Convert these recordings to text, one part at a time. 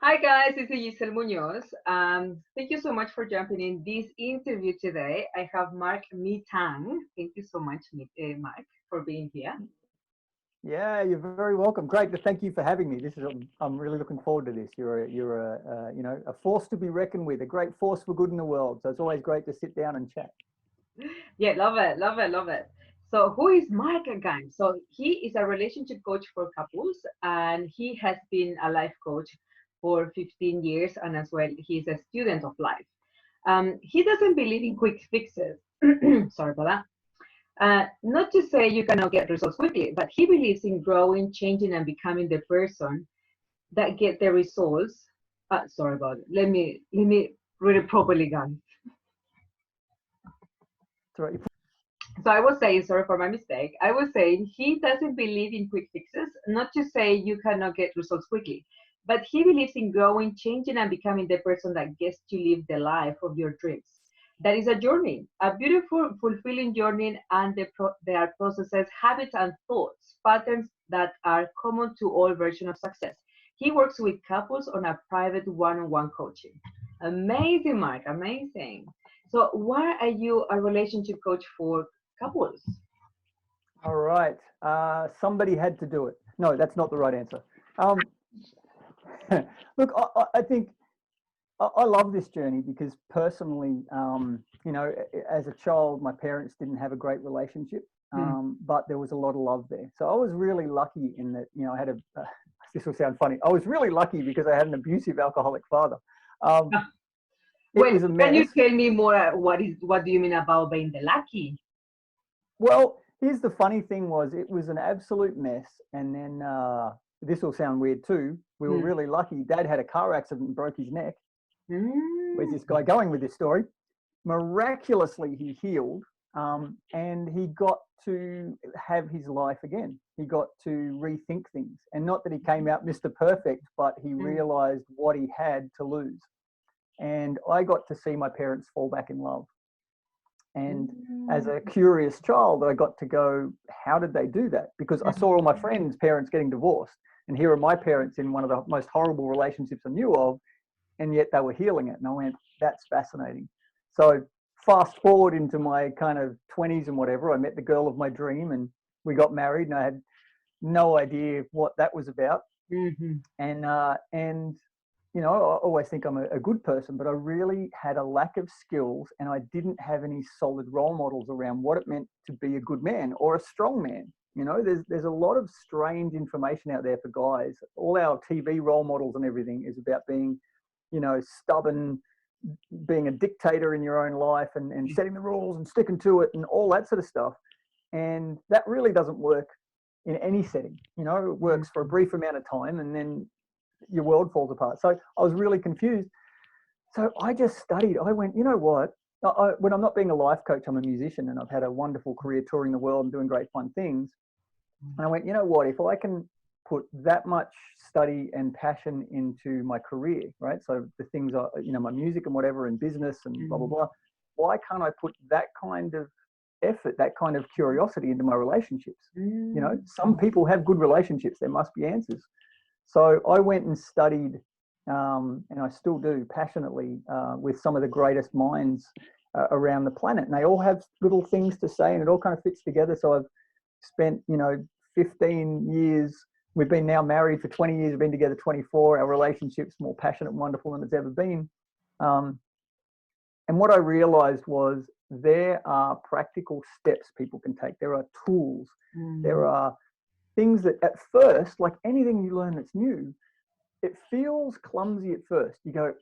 Hi guys, this is Gisell Munoz. Thank you so much for jumping in this interview today. I have Marc Mittang. Thank you so much, Marc, for being here. Yeah, you're very welcome. Great. Thank you for having me. I'm really looking forward to this. You're a force to be reckoned with, a great force for good in the world. So it's always great to sit down and chat. Yeah, love it, love it, love it. So who is Marc again? So he is a relationship coach for couples, and he has been a life coach for 15 years, and as well, he's a student of life. He doesn't believe in quick fixes. Sorry about that. Not to say you cannot get results quickly, but he believes in growing, changing, and becoming the person that get the results. Sorry about it. Let me read it properly, guys. Sorry. So I was saying, sorry for my mistake. I was saying he doesn't believe in quick fixes. Not to say you cannot get results quickly, but he believes in growing, changing, and becoming the person that gets to live the life of your dreams. That is a journey, a beautiful, fulfilling journey, and there are processes, habits, and thoughts, patterns that are common to all versions of success. He works with couples on a private one-on-one coaching. Amazing, Marc, amazing. So, why are you a relationship coach for couples? All right. Somebody had to do it. No, that's not the right answer. Um, Look, I think I love this journey because personally, as a child, my parents didn't have a great relationship, Hmm. but there was a lot of love there. So I was really lucky in that, I had this will sound funny. I was really lucky because I had an abusive alcoholic father. Um, it Well, was a can you mess. tell me more? What do you mean about being the lucky? Well, here's the funny thing was it was an absolute mess. And then this will sound weird too. We were Hmm. really lucky. Dad had a car accident and broke his neck. Where's Mm. this guy going with this story? Miraculously, he healed and he got to have his life again. He got to rethink things. And not that he came out Mr. Perfect, but he Mm. realized what he had to lose. And I got to see my parents fall back in love. And as Mm. a curious child, I got to go, how did they do that? Because I saw all my friends' parents getting divorced. And here are my parents in one of the most horrible relationships I knew of, and yet they were healing it. And I went, that's fascinating. So fast forward into my kind of 20s and whatever, I met the girl of my dream and we got married, and I had no idea what that was about. Mhm. And I always think I'm a good person, but I really had a lack of skills and I didn't have any solid role models around what it meant to be a good man or a strong man. There's a lot of strange information out there for guys. All our TV role models and everything is about being, stubborn, being a dictator in your own life and setting the rules and sticking to it and all that sort of stuff. And that really doesn't work in any setting. It works for a brief amount of time and then your world falls apart. So I was really confused. So I just studied. I went, you know what? When I'm not being a life coach, I'm a musician and I've had a wonderful career touring the world and doing great fun things. And I went, you know what? If I can put that much study and passion into my career, right? So the things are, my music and whatever and business and blah, blah, Mm. blah. Why can't I put that kind of effort, that kind of curiosity into my relationships? Mm. Some people have good relationships. There must be answers. So I went and studied, and I still do passionately with some of the greatest minds around the planet. And they all have little things to say and it all kind of fits together. So I've spent, 15 years. We've been now married for 20 years. We've been together 24. Our relationship's more passionate and wonderful than it's ever been. Um, and what I realized was there are practical steps people can take. There are tools. There Mm. are things that at first, like anything you learn that's new, it feels clumsy at first. You go,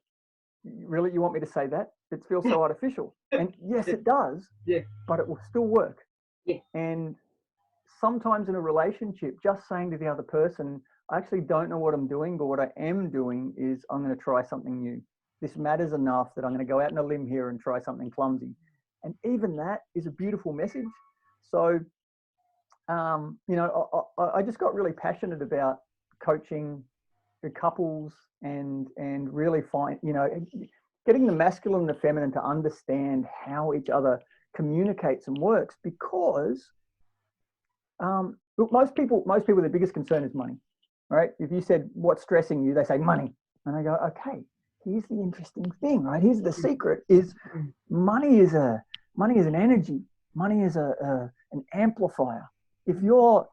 really, you want me to say that? It feels so artificial. And yes, Yeah, it does, yeah, but it will still work. yeah. And sometimes in a relationship, just saying to the other person, I actually don't know what I'm doing, but what I am doing is I'm going to try something new. This matters enough that I'm going to go out on a limb here and try something clumsy. And even that is a beautiful message. So, I just got really passionate about coaching the couples and really getting the masculine and the feminine to understand how each other communicates and works because look, most people, their biggest concern is money, right? If you said what's stressing you, they say money. And I go, okay, here's the interesting thing, right? Here's the secret: is money is an energy. Money is an amplifier. If you're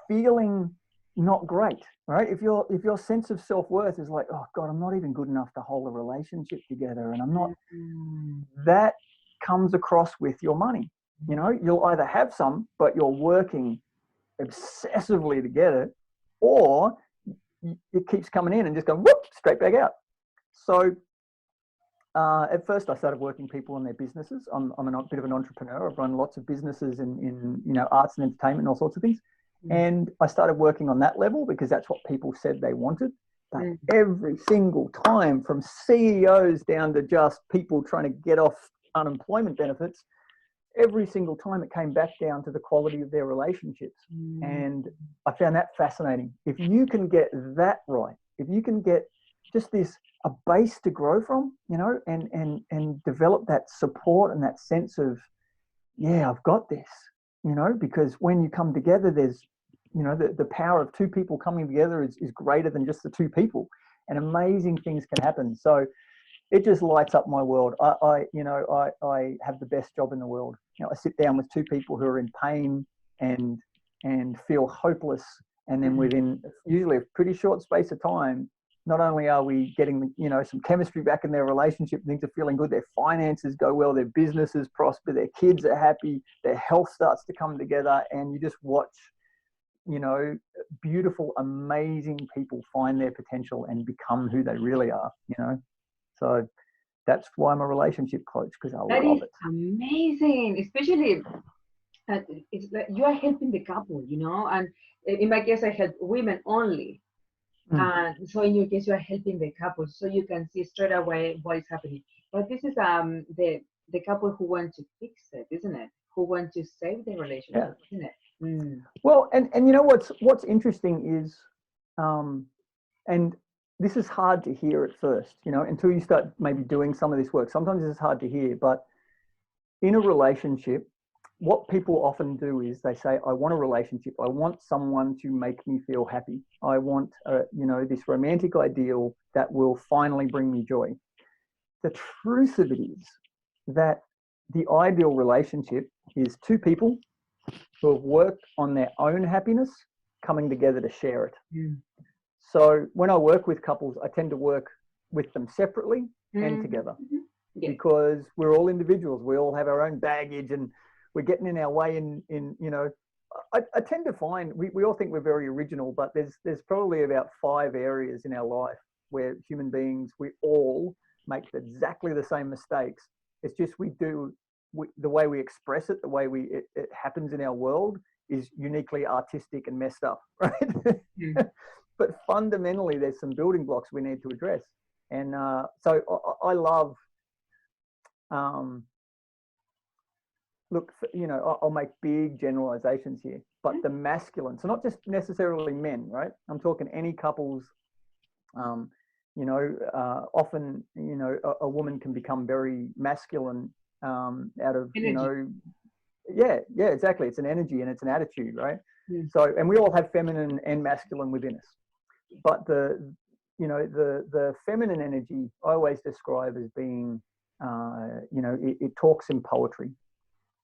feeling not great, right? If your sense of self-worth is like, oh God, I'm not even good enough to hold a relationship together, and I'm not, that comes across with your money. You know, you'll either have some, but you're working obsessively to get it, or it keeps coming in and just going whoop straight back out. So at first I started working people on their businesses. I'm a bit of an entrepreneur. I've run lots of businesses in you know, arts and entertainment and all sorts of things. And I started working on that level because that's what people said they wanted. But every single time, from CEOs down to just people trying to get off unemployment benefits, every single time it came back down to the quality of their relationships. And I found that fascinating. If you can get that right, if you can get just a base to grow from, you know, and develop that support and that sense of, yeah, I've got this, you know, because when you come together, there's, you know, the power of two people coming together is greater than just the two people, and amazing things can happen. So it just lights up my world. I have the best job in the world. You know, I sit down with two people who are in pain and feel hopeless, and then within usually a pretty short space of time, not only are we getting, you know, some chemistry back in their relationship, things are feeling good, their finances go well, their businesses prosper, their kids are happy, their health starts to come together, and you just watch, you know, beautiful, amazing people find their potential and become who they really are, you know. So that's why I'm a relationship coach, because I love it. Amazing, especially it's like you are helping the couple, you know. And in my case, I help women only. And so in your case, you are helping the couple, so you can see straight away what is happening. But this is the couple who want to fix it, isn't it? Who want to save the relationship, isn't it? Well, and you know what's interesting is, and this is hard to hear at first, you know, until you start maybe doing some of this work. Sometimes it's hard to hear, but in a relationship, what people often do is they say, I want a relationship. I want someone to make me feel happy. I want, you know, this romantic ideal that will finally bring me joy. The truth of it is that the ideal relationship is two people who have worked on their own happiness coming together to share it. So when I work with couples, I tend to work with them separately and together, because we're all individuals. We all have our own baggage, and we're getting in our way in you know, I tend to find we all think we're very original, but there's probably about 5 areas in our life where human beings, we all make exactly the same mistakes. It's just the way we express it, the way it happens in our world is uniquely artistic and messed up, right? But fundamentally, there's some building blocks we need to address. And so I love, look, you know, I'll make big generalizations here, but the masculine, so not just necessarily men, right? I'm talking any couples, you know, often, you know, a woman can become very masculine out of, energy. You know, yeah, exactly. It's an energy and it's an attitude, right? So, and we all have feminine and masculine within us. But the feminine energy I always describe as being, you know, it talks in poetry,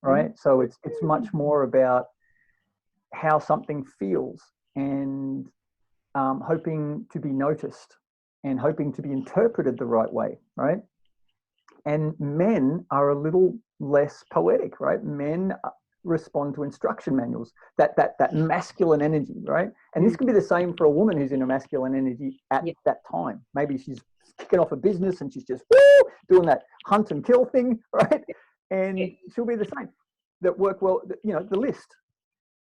right? So it's much more about how something feels, and hoping to be noticed and hoping to be interpreted the right way, right? And men are a little less poetic, right? Men respond to instruction manuals, that masculine energy, right? And this can be the same for a woman who's in a masculine energy at that time. Maybe she's kicking off a business and she's just doing that hunt and kill thing, right? And she'll be the same. That work well, you know, the list,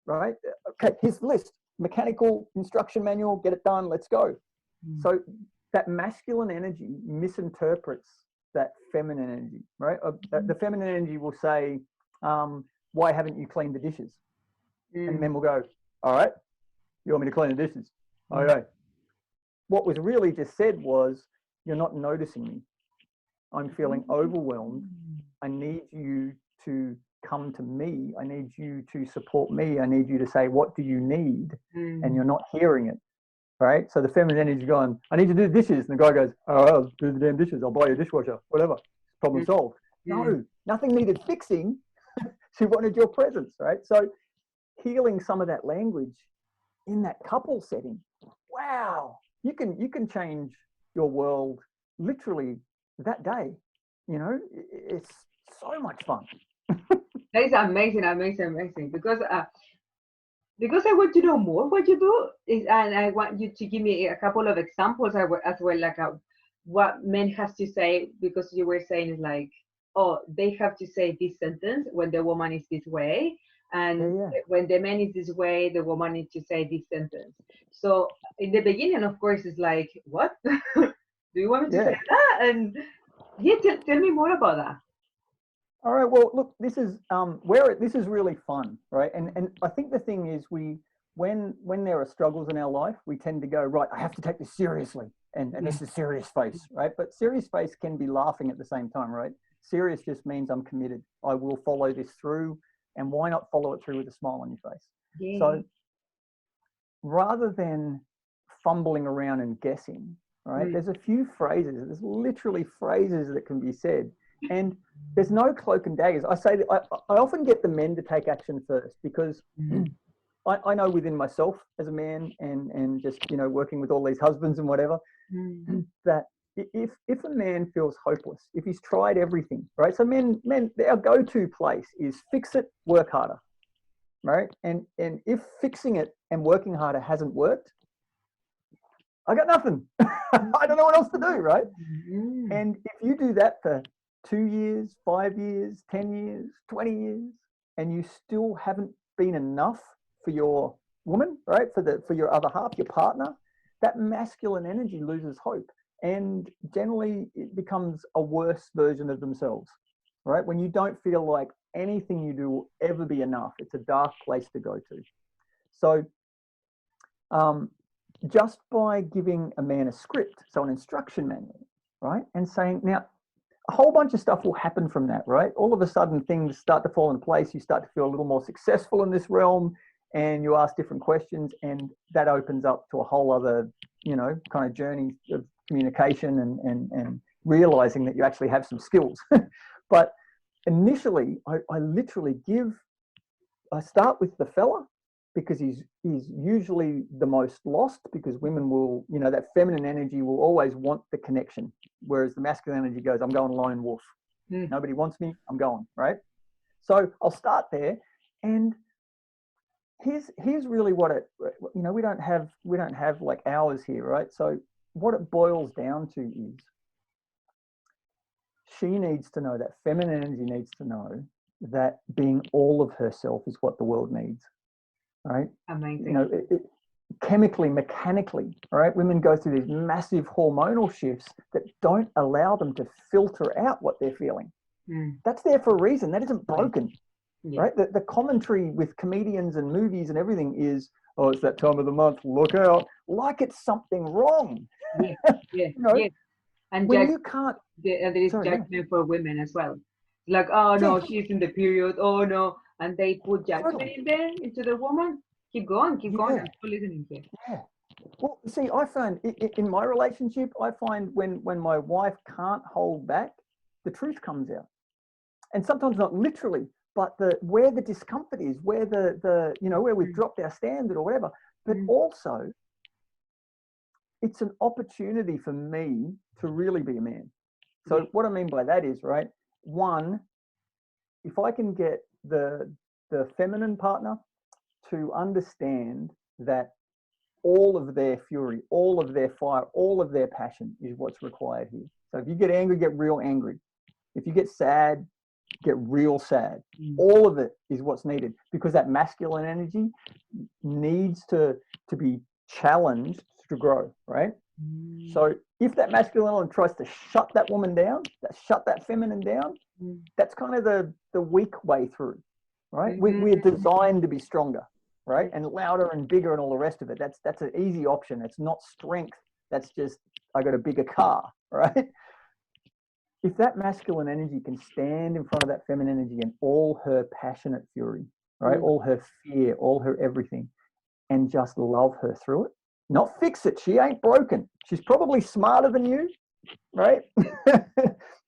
right? Okay, here's the list. Mechanical instruction manual, get it done, let's go. So that masculine energy misinterprets that feminine energy, right? The feminine energy will say, why haven't you cleaned the dishes? And men will go, all right, you want me to clean the dishes? Okay. What was really just said was, you're not noticing me. I'm feeling overwhelmed. I need you to come to me. I need you to support me. I need you to say, what do you need? And you're not hearing it. right? So the feminine energy is going, I need to do the dishes. And the guy goes, oh, I'll do the damn dishes. I'll buy you a dishwasher, whatever. Problem Mm, solved. mm. No, nothing needed fixing. She wanted your presence, right? So healing some of that language in that couple setting, wow, you can change your world literally that day. You know, it's so much fun. That is amazing, amazing, amazing. Because I want to know more what you do, and I want you to give me a couple of examples as well, like what men have to say. Because you were saying is like, oh, they have to say this sentence when the woman is this way, Yeah, and yeah. when the man is this way, the woman needs to say this sentence. So in the beginning, of course, it's like, what? Do you want me to say Yeah. that? And yeah, tell me more about that. All right. Well, look, this is where this is really fun, right? And I think the thing is, when there are struggles in our life, we tend to go, right, I have to take this seriously, and Yeah. this is serious face, right? But serious face can be laughing at the same time, right? Serious just means I'm committed. I will follow this through, and why not follow it through with a smile on your face? Yeah. So rather than fumbling around and guessing, right? Mm. There's a few phrases. There's literally phrases that can be said, and there's no cloak and daggers. I say that I often get the men to take action first because Mm. I know within myself as a man and just working with all these husbands and whatever Mm. that if a man feels hopeless, if he's tried everything, right? So men our go-to place is fix it, work harder, right? And if fixing it and working harder hasn't worked, I got nothing. I don't know what else to do, right? Mm. And if you do that for 2 years, 5 years, 10 years, 20 years, and you still haven't been enough for your woman, right? For your other half, your partner, that masculine energy loses hope. And generally it becomes a worse version of themselves, right? When you don't feel like anything you do will ever be enough, it's a dark place to go to. So um, just by giving a man a script, so an instruction manual, right? And saying, now, a whole bunch of stuff will happen from that, right? All of a sudden, things start to fall in place. You start to feel a little more successful in this realm, and you ask different questions, and that opens up to a whole other, kind of journey of communication and realizing that you actually have some skills. But initially, I literally I start with the fella because he's usually the most lost, because women will, that feminine energy will always want the connection, whereas the masculine energy goes, I'm going lone wolf. Mm. Nobody wants me, I'm going, right? So I'll start there, and here's really what it, we don't have like hours here, right? So what it boils down to is she needs to know, that feminine energy needs to know that being all of herself is what the world needs, right? Amazing. Chemically, mechanically, right? Women go through these massive hormonal shifts that don't allow them to filter out what they're feeling. Mm. That's there for a reason. That isn't broken, Yeah. right? The commentary with comedians and movies and everything is, oh, it's that time of the month, look out, like it's something wrong. Yeah. Yeah. You know, Yeah. And when you can't, and there is sorry, yeah, judgment for women as well. Like, oh yeah, no, she's in the period. Oh no, and they put judgment totally, in there into the woman. Keep going, keep going. yeah, I'm still listening here. yeah. Well, see, I found in my relationship, I find when my wife can't hold back, the truth comes out. And sometimes not literally, but where the discomfort is, where where we've Mm. dropped our standard or whatever. But Mm. also, it's an opportunity for me to really be a man. Yeah. So what I mean by that is, right, one, if I can get the feminine partner to understand that all of their fury, all of their fire, all of their passion is what's required here. So if you get angry, get real angry. If you get sad, get real sad. Mm. All of it is what's needed, because that masculine energy needs to be challenged to grow, right? Mm. So if that masculine element tries to shut that woman down, shut that feminine down, Mm. that's kind of the weak way through, right? Mm-hmm. We're designed to be stronger, right? And louder and bigger and all the rest of it. That's an easy option. It's not strength. That's just, I got a bigger car, right? If that masculine energy can stand in front of that feminine energy and all her passionate fury, right? Mm. All her fear, all her everything, and just love her through it, not fix it. She ain't broken. She's probably smarter than you, right?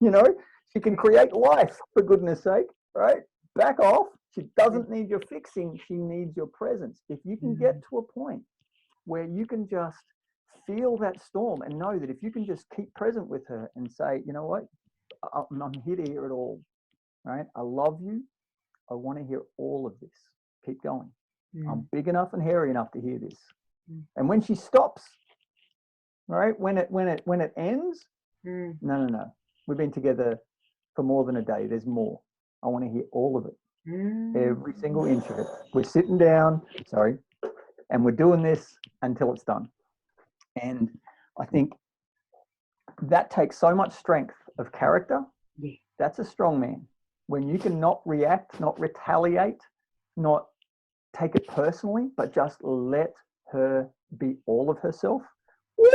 You know, she can create life, for goodness sake, right? Back off. She doesn't need your fixing. She needs your presence. If you can get to a point where you can just feel that storm and know that if you can just keep present with her and say, you know what, I'm here to hear it all, right? I love you. I want to hear all of this. Keep going. I'm big enough and hairy enough to hear this. And when she stops, right, when it ends, no. We've been together for more than a day. There's more. I want to hear all of it, every single inch of it. We're sitting down, and we're doing this until it's done. And I think that takes so much strength of character. That's a strong man. When you can not react, not retaliate, not take it personally, but just let her be all of herself. Woo!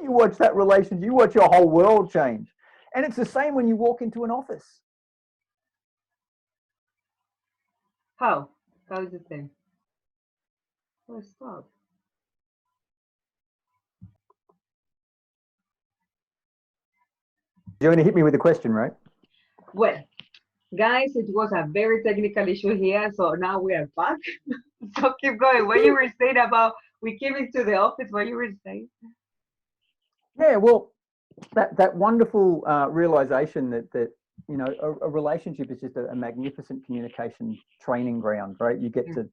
You watch that relationship, you watch your whole world change. And it's the same when you walk into an office. How is it then? Oh, stop. You're going to hit me with a question, right? Well, guys, it was a very technical issue here, so now we are back. So keep going. What you were saying about we came into the office, what you were saying? Yeah, well, that wonderful realization that you know, a relationship is just a magnificent communication training ground, right? You get to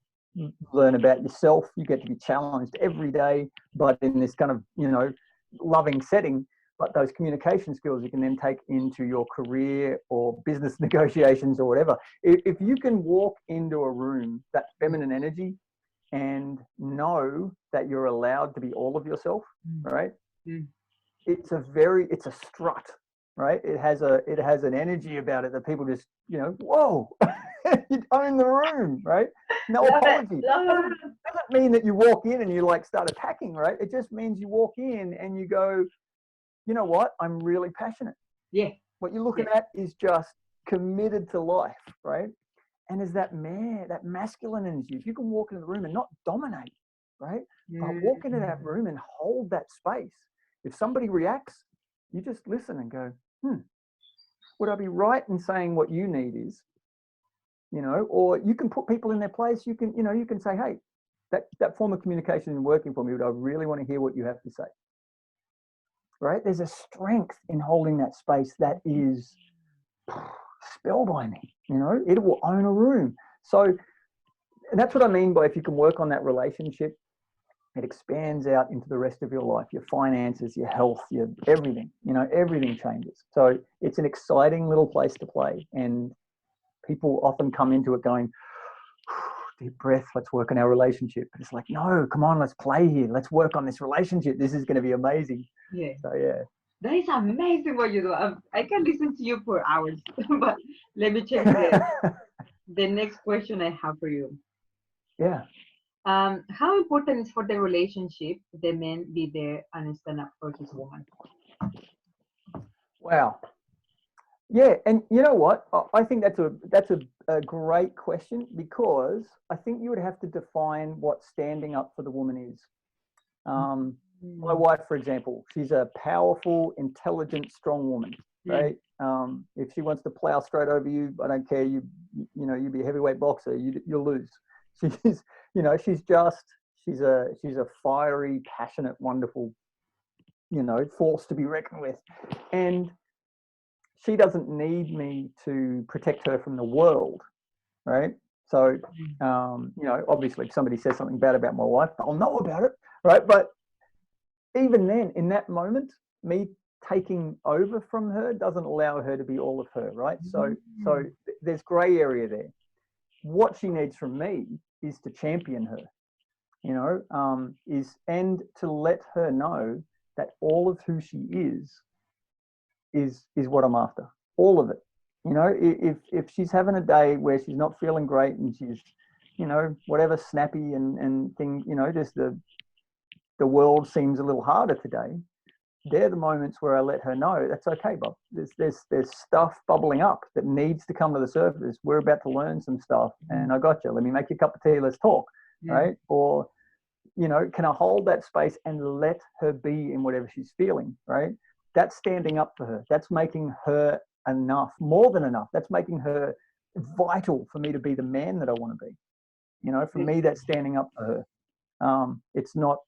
learn about yourself. You get to be challenged every day, but in this kind of, you know, loving setting. But those communication skills you can then take into your career or business negotiations or whatever. If you can walk into a room, that feminine energy, and know that you're allowed to be all of yourself, right? It's a strut, right? It has an energy about it that people just, you know, whoa, you own the room, right? No apology. Doesn't mean that you walk in and you like start attacking, right? It just means you walk in and you go, you know what? I'm really passionate. Yeah. What you're looking at is just committed to life, right? And as that masculine energy, if you can walk into the room and not dominate, right? But walk into that room and hold that space. If somebody reacts, you just listen and go, would I be right in saying what you need is, you know, or you can put people in their place. You can, you know, you can say, hey, that form of communication isn't working for me, but I really want to hear what you have to say. Right? There's a strength in holding that space that is spellbinding, you know, it will own a room. So that's what I mean by if you can work on that relationship, it expands out into the rest of your life, your finances, your health, your everything, you know, everything changes. So it's an exciting little place to play. And people often come into it going, deep breath, let's work on our relationship. But it's like, no, come on, let's play here. Let's work on this relationship. This is going to be amazing. Yeah. So, yeah. That is amazing what you do. I can listen to you for hours, but let me check the next question I have for you. Yeah. How important is for the relationship the man be there and stand up for his woman? Wow. Yeah, and you know what? I think that's a great question, because I think you would have to define what standing up for the woman is. My wife, for example, she's a powerful, intelligent, strong woman, right? If she wants to plow straight over you, I don't care. You know, you be a heavyweight boxer, you'll lose. She's, you know, she's a fiery, passionate, wonderful, you know, force to be reckoned with, and she doesn't need me to protect her from the world, right? So, you know, obviously, if somebody says something bad about my wife, I'll know about it, right? But even then, in that moment, me taking over from her doesn't allow her to be all of her, right? So there's grey area there. What she needs from me is to champion her, you know, and to let her know that all of who she is what I'm after. All of it. You know, if she's having a day where she's not feeling great and she's, you know, whatever, snappy and thing, you know, just the world seems a little harder today, they're the moments where I let her know that's okay, Bob. There's stuff bubbling up that needs to come to the surface. We're about to learn some stuff, and I got you. Let me make you a cup of tea. Let's talk, right? Or you know, can I hold that space and let her be in whatever she's feeling, right? That's standing up for her. That's making her enough, more than enough. That's making her vital for me to be the man that I want to be. You know, for me, that's standing up for her. It's not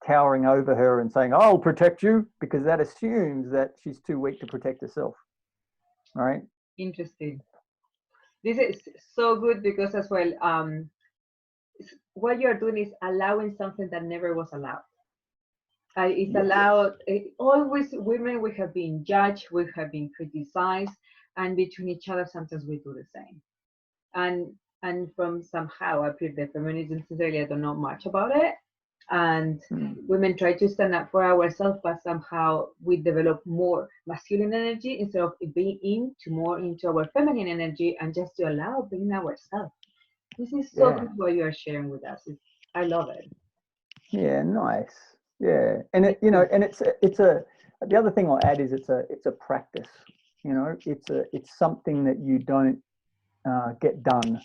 towering over her and saying, I'll protect you, because that assumes that she's too weak to protect herself, right? Interesting. This is so good because as well, what you're doing is allowing something that never was allowed. It's Yes. allowed. Always, women, we have been judged, we have been criticized, and between each other, sometimes we do the same. And from somehow, I feel the feminism, sincerely, I don't know much about it. And women try to stand up for ourselves, but somehow we develop more masculine energy instead of being more into our feminine energy, and just to allow being ourselves. This is so Yeah. good what you are sharing with us. I love it. Yeah, nice. Yeah, and it, you know, and it's a. The other thing I'll add is it's a practice. You know, it's something that you don't get done.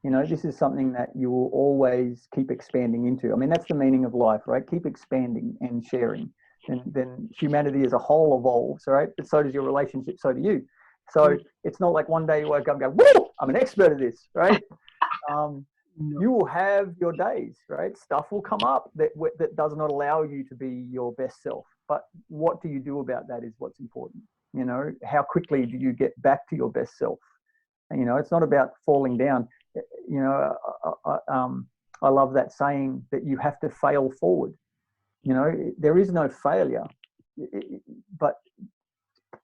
You know, this is something that you will always keep expanding into. I mean, that's the meaning of life, right? Keep expanding and sharing. And then humanity as a whole evolves, right? But so does your relationship, so do you. So it's not like one day you wake up and go, whoa, I'm an expert at this, right? No. You will have your days, right? Stuff will come up that does not allow you to be your best self. But what do you do about that is what's important. You know, how quickly do you get back to your best self? And, you know, it's not about falling down. You know, I love that saying that you have to fail forward. You know, there is no failure, but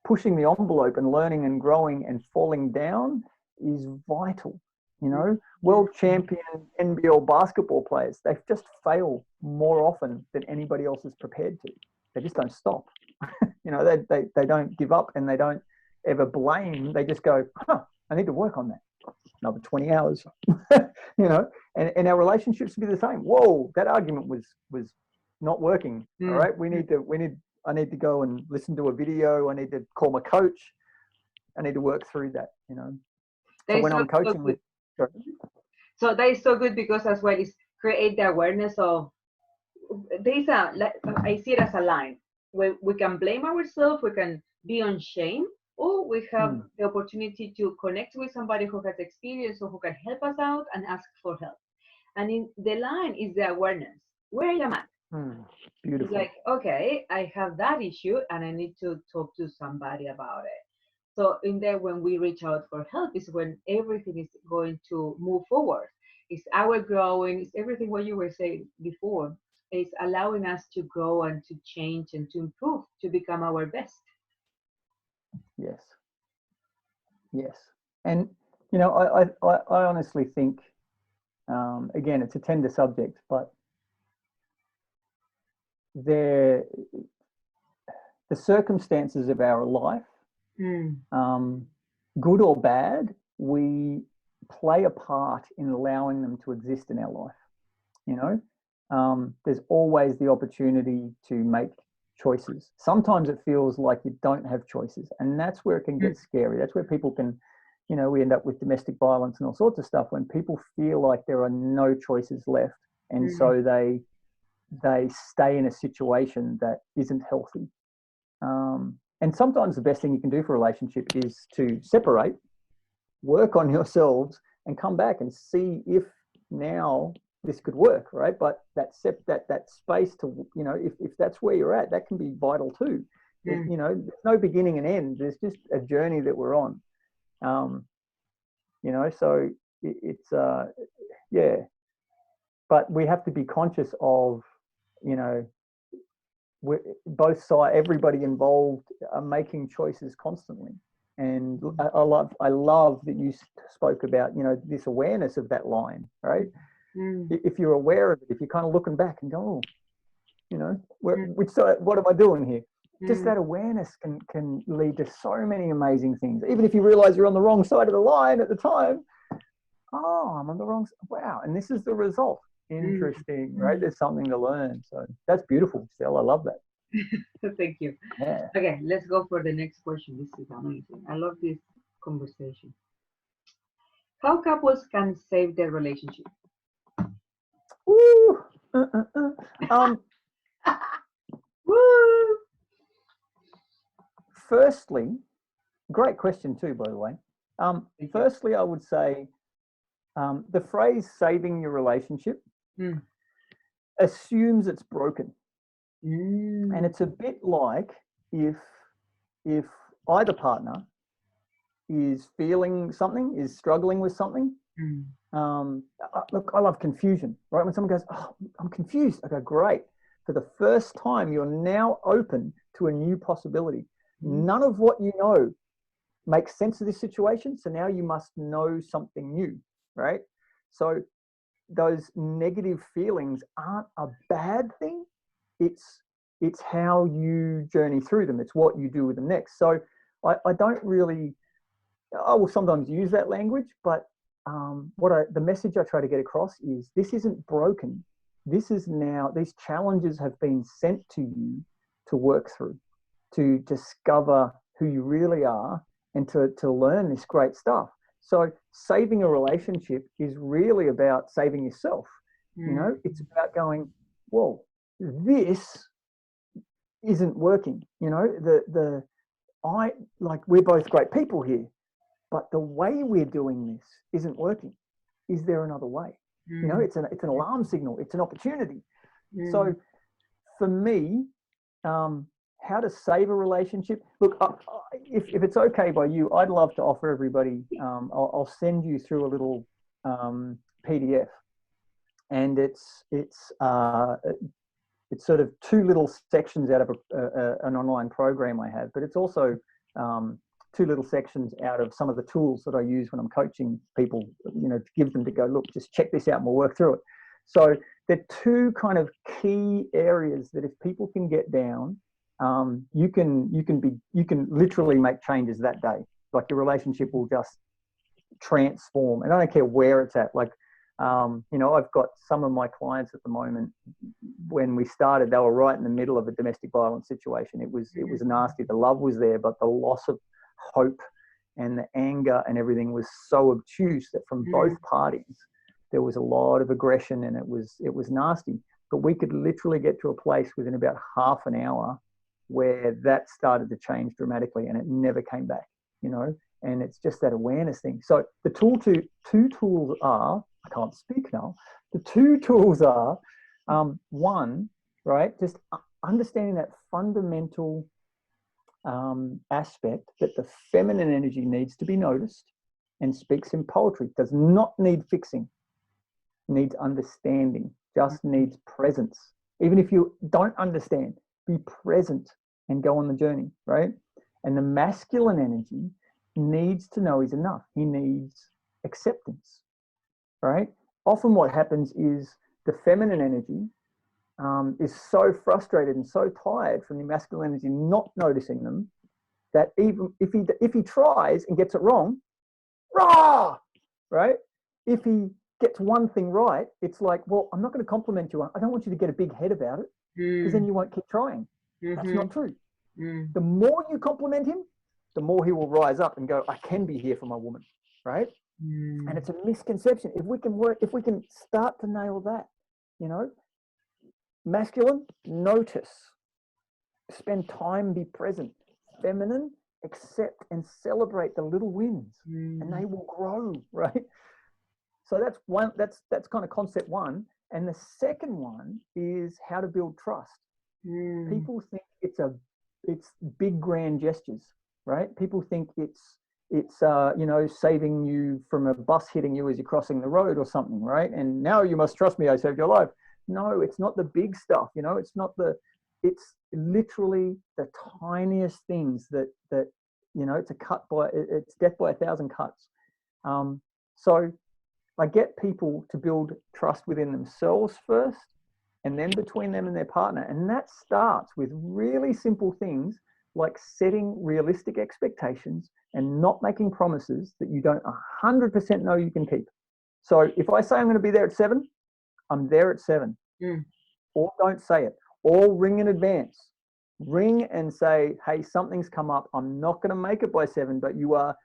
pushing the envelope and learning and growing and falling down is vital. You know, world champion NBL basketball players, they just fail more often than anybody else is prepared to. They just don't stop. You know, they don't give up, and they don't ever blame. They just go, I need to work on that. Another 20 hours. You know, and our relationships would be the same. Whoa, that argument was not working. All right, I need to go and listen to a video. I need to call my coach. I need to work through that, you know. So when I'm coaching with, so that is so good because as well is create the awareness of there's I see it as a line where we can blame ourselves, we can be on shame, or we have the opportunity to connect with somebody who has experience or who can help us out and ask for help. And in the line is the awareness. Where am I? Beautiful. It's like, okay, I have that issue and I need to talk to somebody about it. So in there, when we reach out for help is when everything is going to move forward. It's our growing, it's everything what you were saying before. It's allowing us to grow and to change and to improve, to become our best. Yes. Yes. And, you know, I honestly think, again, it's a tender subject, but the circumstances of our life, good or bad, we play a part in allowing them to exist in our life. You know, there's always the opportunity to make choices. Sometimes it feels like you don't have choices, and that's where it can get scary. That's where people can, you know, we end up with domestic violence and all sorts of stuff when people feel like there are no choices left, and so they stay in a situation that isn't healthy. And sometimes the best thing you can do for a relationship is to separate, work on yourselves, and come back and see if now this could work, right? But that space to, you know, if that's where you're at, that can be vital too. You know, there's no beginning and end. There's just a journey that we're on. You know, so it's yeah. But we have to be conscious of, you know, both sides, everybody involved are making choices constantly. And I love that you spoke about, you know, this awareness of that line, right? If you're aware of it, if you're kind of looking back and go, oh, you know, what am I doing here? Just that awareness can lead to so many amazing things. Even if you realize you're on the wrong side of the line at the time, oh, I'm on the wrong side. Wow. And this is the result. Interesting, right? There's something to learn. So that's beautiful, Gisell. I love that. Thank you. Yeah. Okay, let's go for the next question. This is amazing. I love this conversation. How couples can save their relationship? Woo! Woo! Firstly, great question too, by the way. Firstly, I would say the phrase "saving your relationship" assumes it's broken, and it's a bit like if either partner is feeling something, is struggling with something. Look, I love confusion, right? When someone goes, "Oh, I'm confused," I go, "Great! For the first time, you're now open to a new possibility. None of what you know makes sense of this situation, so now you must know something new," right? So those negative feelings aren't a bad thing. It's how you journey through them. It's what you do with them next. So I don't really, I will sometimes use that language, but the message I try to get across is this isn't broken. This is now, these challenges have been sent to you to work through, to discover who you really are, and to learn this great stuff. So saving a relationship is really about saving yourself. You know, it's about going, whoa, this isn't working. You know, we're both great people here, but the way we're doing this isn't working. Is there another way? You know, it's an alarm signal. It's an opportunity. So for me, how to save a relationship. Look, if it's okay by you, I'd love to offer everybody. I'll send you through a little PDF, and it's sort of two little sections out of an online program I have, but it's also two little sections out of some of the tools that I use when I'm coaching people. You know, to give them to go, look, just check this out, and we'll work through it. So there are two kind of key areas that if people can get down. You can literally make changes that day. Like your relationship will just transform, and I don't care where it's at. Like, you know, I've got some of my clients at the moment. When we started, they were right in the middle of a domestic violence situation. It was nasty. The love was there, but the loss of hope and the anger and everything was so obtuse that from both parties there was a lot of aggression, and it was nasty. But we could literally get to a place within about half an hour where that started to change dramatically, and it never came back, you know, and it's just that awareness thing. So the two tools are, I can't speak now, the two tools are, one, right, just understanding that fundamental aspect that the feminine energy needs to be noticed and speaks in poetry, does not need fixing, needs understanding, just needs presence. Even if you don't understand, be present and go on the journey, right? And the masculine energy needs to know he's enough. He needs acceptance, right? Often what happens is the feminine energy is so frustrated and so tired from the masculine energy not noticing them that even if he tries and gets it wrong, rah, right? If he gets one thing right, it's like, well, I'm not going to compliment you. I don't want you to get a big head about it, because then you won't keep trying. That's not true. The more you compliment him, the more he will rise up and go, I can be here for my woman, right? And it's a misconception. If we can start to nail that, you know, masculine, notice, spend time, be present. Feminine, accept and celebrate the little wins, and they will grow, right? So that's one. That's kind of concept one. And the second one is how to build trust. People think it's big grand gestures, right? People think it's you know, saving you from a bus hitting you as you're crossing the road or something, right? And now you must trust me, I saved your life. No, it's not the big stuff, you know. It's literally the tiniest things that you know, it's death by 1,000 cuts. So I get people to build trust within themselves first, and then between them and their partner. And that starts with really simple things like setting realistic expectations and not making promises that you don't 100% know you can keep. So if I say I'm going to be there at 7, I'm there at 7. Or don't say it. Or ring in advance. Ring and say, hey, something's come up. I'm not going to make it by 7, but you are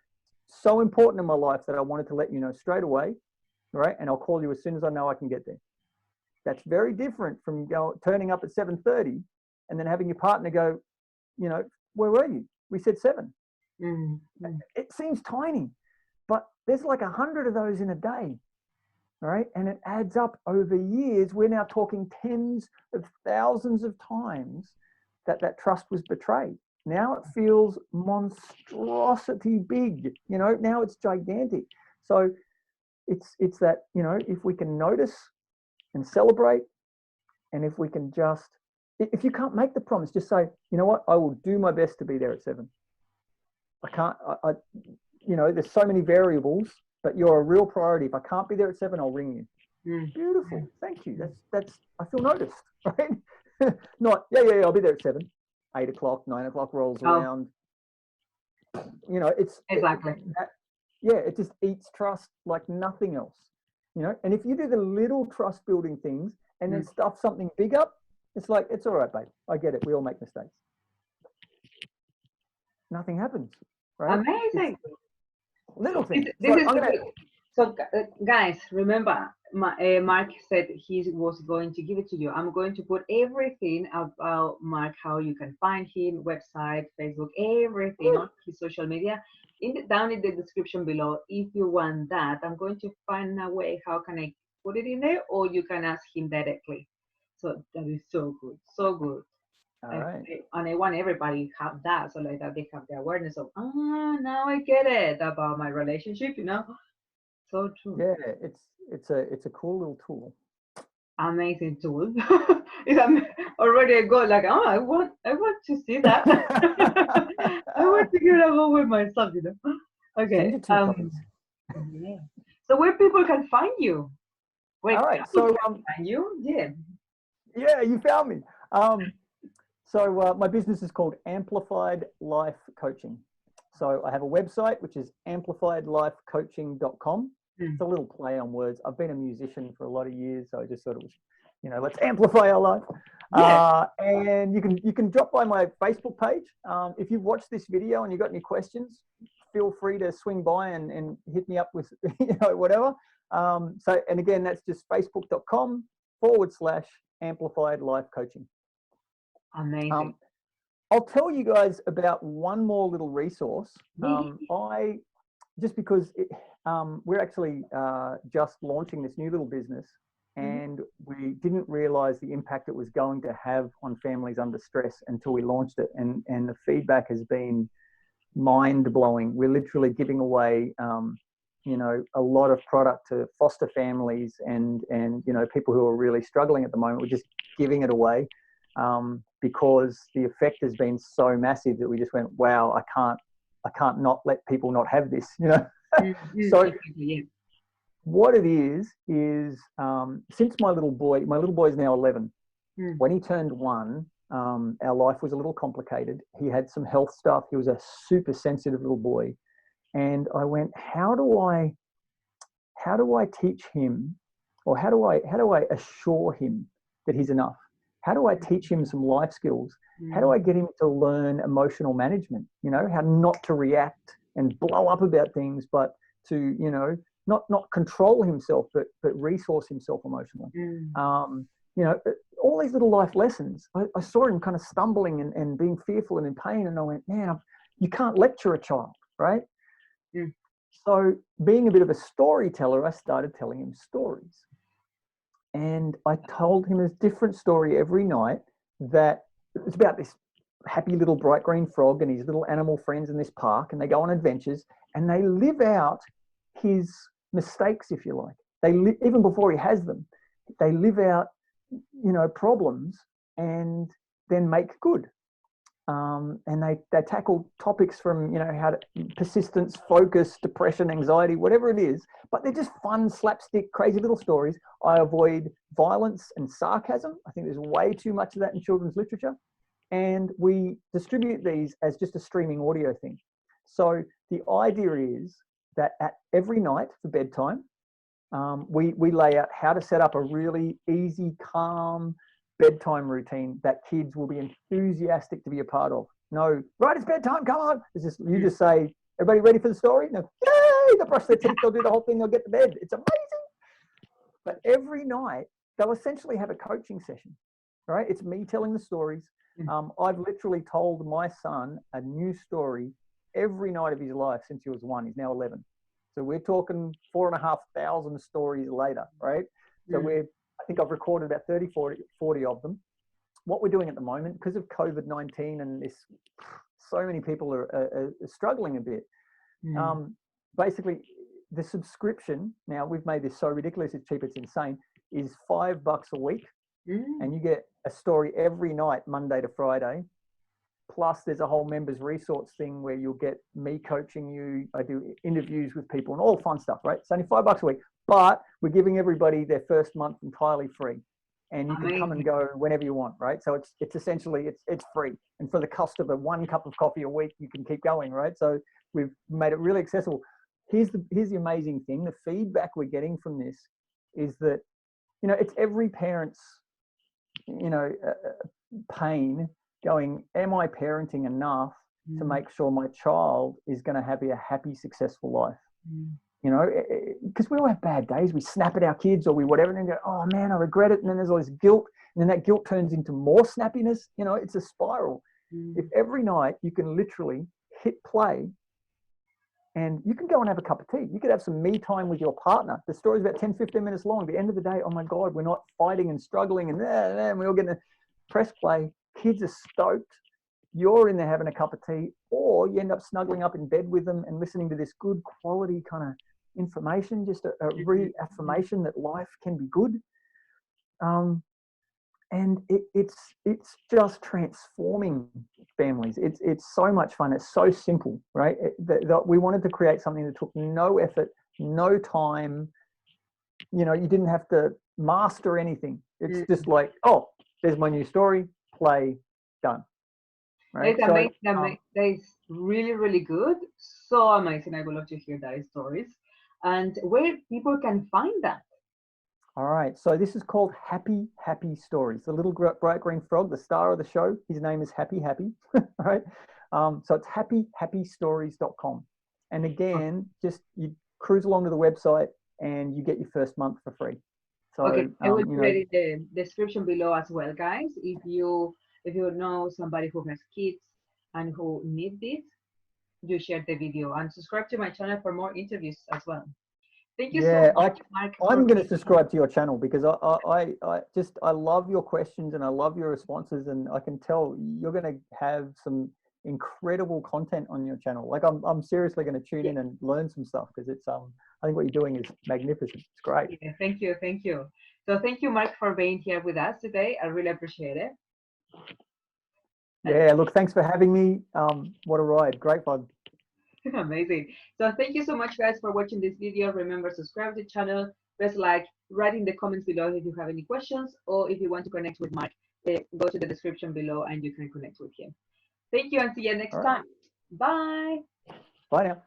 so important in my life that I wanted to let you know straight away, right? And I'll call you as soon as I know I can get there. That's very different from turning up at 7:30 and then having your partner go, you know, where were you? We said 7. Mm-hmm. It seems tiny, but there's like 100 of those in a day. All right. And it adds up over years. We're now talking tens of thousands of times that trust was betrayed. Now it feels monstrosity big, you know, now it's gigantic. So it's that, you know, if we can notice and celebrate, and if we can just, if you can't make the promise, just say, you know what, I will do my best to be there at 7. I can't, you know, there's so many variables, but you're a real priority. If I can't be there at 7, I'll ring you. Beautiful. Thank you. That's, I feel noticed, right? Not, yeah, I'll be there at 7. 8 o'clock, 9 o'clock rolls around. You know, it's exactly. It just eats trust like nothing else. You know, and if you do the little trust building things and then stuff something big up, it's like, it's all right, babe. I get it. We all make mistakes. Nothing happens, right? Amazing. It's little things. So guys, remember, Marc said he was going to give it to you. I'm going to put everything about Marc, how you can find him, website, Facebook, everything on his social media, down in the description below. If you want that, I'm going to find a way how can I put it in there, or you can ask him directly. So that is so good, so good. All right. And I want everybody to have that, so like that they have the awareness of, now I get it about my relationship, you know. So true. Yeah, it's a cool little tool. Amazing tool. It's already a goal. Like, I want to see that. I want to get a home with myself, you know. Okay. Yeah. So where people can find you? Wait, all right. So find you? Yeah. Yeah, you found me. So my business is called Amplified Life Coaching. So I have a website, which is amplifiedlifecoaching.com. It's a little play on words. I've been a musician for a lot of years, so I just thought it was, you know, let's amplify our life. Yeah. And you can drop by my Facebook page. If you've watched this video and you've got any questions, feel free to swing by and hit me up with, you know, whatever. So, and again, that's just facebook.com/amplified life coaching. Amazing. I'll tell you guys about one more little resource. Just because we're actually just launching this new little business, and we didn't realize the impact it was going to have on families under stress until we launched it. And the feedback has been mind-blowing. We're literally giving away, you know, a lot of product to foster families and you know, people who are really struggling at the moment. We're just giving it away because the effect has been so massive that we just went, wow, I can't not let people not have this, you know. So what it is since my little boy is now 11, when he turned 1, our life was a little complicated. He had some health stuff. He was a super sensitive little boy. And I went, how do I teach him, or how do I assure him that he's enough? How do I teach him some life skills? How do I get him to learn emotional management? You know, how not to react and blow up about things, but to, you know, not control himself, but resource himself emotionally. You know, all these little life lessons. I saw him kind of stumbling and being fearful and in pain, and I went, man, you can't lecture a child, right? So being a bit of a storyteller, I started telling him stories. And I told him a different story every night, that it's about this happy little bright green frog and his little animal friends in this park, and they go on adventures and they live out his mistakes, if you like. Even before he has them, they live out, you know, problems and then make good. And they tackle topics from, you know, how to persistence, focus, depression, anxiety, whatever it is, but they're just fun, slapstick, crazy little stories. I avoid violence and sarcasm. I think there's way too much of that in children's literature. And we distribute these as just a streaming audio thing. So the idea is that at every night for bedtime, we lay out how to set up a really easy, calm bedtime routine that kids will be enthusiastic to be a part of. No, right, it's bedtime, come on. It's just, you just say, everybody ready for the story? No, yay, they'll brush their teeth, they'll do the whole thing, they'll get to bed. It's amazing. But every night they'll essentially have a coaching session, right? It's me telling the stories. I've literally told my son a new story every night of his life since he was 1. He's now 11. So we're talking 4,500 stories later, right? So I think I've recorded about 30, 40 of them. What we're doing at the moment, because of COVID-19 and this, so many people are struggling a bit. Basically, the subscription, now we've made this so ridiculous, it's cheap, it's insane, is $5 a week. And you get a story every night, Monday to Friday. Plus, there's a whole members resource thing where you'll get me coaching you. I do interviews with people and all fun stuff, right? It's only $5 a week, but we're giving everybody their first month entirely free. And you can come and go whenever you want, right? So it's essentially, it's free. And for the cost of 1 cup of coffee a week, you can keep going, right? So we've made it really accessible. Here's the amazing thing. The feedback we're getting from this is that, you know, it's every parent's, you know, pain going, am I parenting enough to make sure my child is going to have a happy, successful life? You know, because we all have bad days. We snap at our kids or we whatever and then go, oh man, I regret it. And then there's all this guilt. And then that guilt turns into more snappiness. You know, it's a spiral. If every night you can literally hit play and you can go and have a cup of tea. You could have some me time with your partner. The story's about 10, 15 minutes long. At the end of the day, oh my God, we're not fighting and struggling and we all get to press play. Kids are stoked. You're in there having a cup of tea, or you end up snuggling up in bed with them and listening to this good quality kind of information, just a reaffirmation that life can be good. And it's just transforming families. It's so much fun. It's so simple, right? We wanted to create something that took no effort, no time. You know, you didn't have to master anything. It's just like, oh, there's my new story, play, done. Right? It's amazing. That is really, really good. So amazing. I would love to hear those stories. And where people can find that. All right. So this is called Happy Stories. The little bright green frog, the star of the show, his name is Happy. Right? So it's happystories.com. And again, just you cruise along to the website and you get your first month for free. So, okay, I will put it in the description below as well, guys. If you know somebody who has kids and who need this, you share the video and subscribe to my channel for more interviews as well. Thank you so much, Marc. I'm going to subscribe to your channel because I love your questions and I love your responses, and I can tell you're going to have some incredible content on your channel. Like I'm seriously going to tune in and learn some stuff because it's I think what you're doing is magnificent. It's great. Yeah, thank you. So thank you, Marc, for being here with us today. I really appreciate it. Yeah, look, thanks for having me. What a ride. Great fun. Amazing. So thank you so much, guys, for watching this video. Remember, subscribe to the channel, press like, write in the comments below if you have any questions, or if you want to connect with Marc, go to the description below and you can connect with him. Thank you and see you next time. Bye. Bye now.